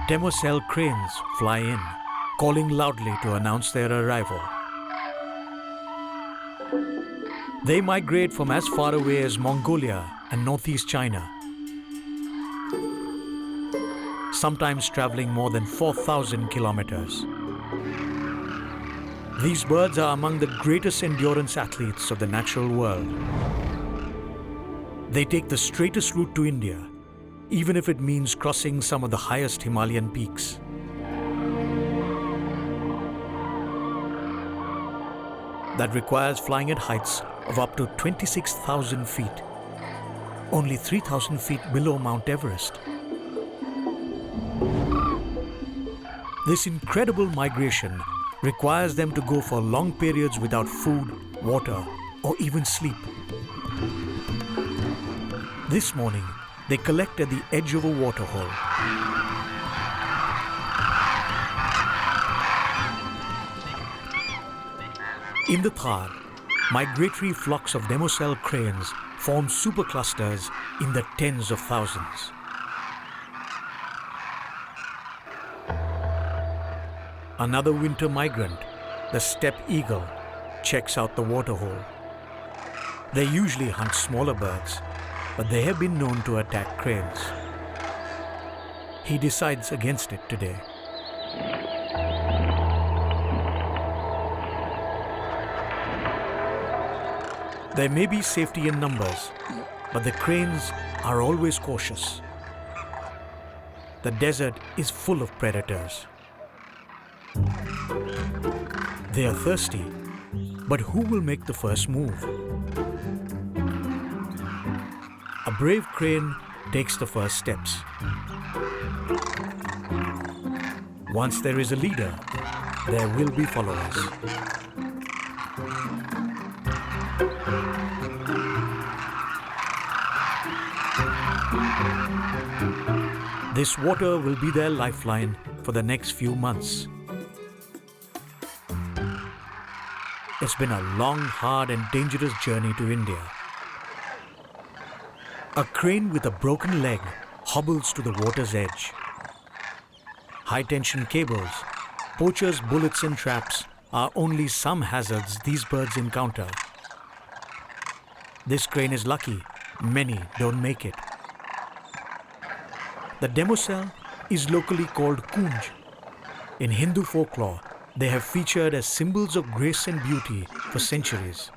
Demoiselle cranes fly in, calling loudly to announce their arrival. They migrate from as far away as Mongolia and northeast China, sometimes traveling more than 4,000 kilometers. These birds are among the greatest endurance athletes of the natural world. They take the straightest route to India, even if it means crossing some of the highest Himalayan peaks. That requires flying at heights of up to 26,000 feet, only 3,000 feet below Mount Everest. This incredible migration requires them to go for long periods without food, water, or even sleep. This morning, they collect at the edge of a waterhole. In the Thar, migratory flocks of demoiselle cranes form superclusters in the tens of thousands. Another winter migrant, the steppe eagle, checks out the waterhole. They usually hunt smaller birds, but they have been known to attack cranes. He decides against it today. There may be safety in numbers, but the cranes are always cautious. The desert is full of predators. They are thirsty, but who will make the first move? A brave crane takes the first steps. Once there is a leader, there will be followers. This water will be their lifeline for the next few months. It's been a long, hard and dangerous journey to India. A crane with a broken leg hobbles to the water's edge. High-tension cables, poachers' bullets and traps are only some hazards these birds encounter. This crane is lucky. Many don't make it. The demoiselle is locally called kunj. In Hindu folklore, they have featured as symbols of grace and beauty for centuries.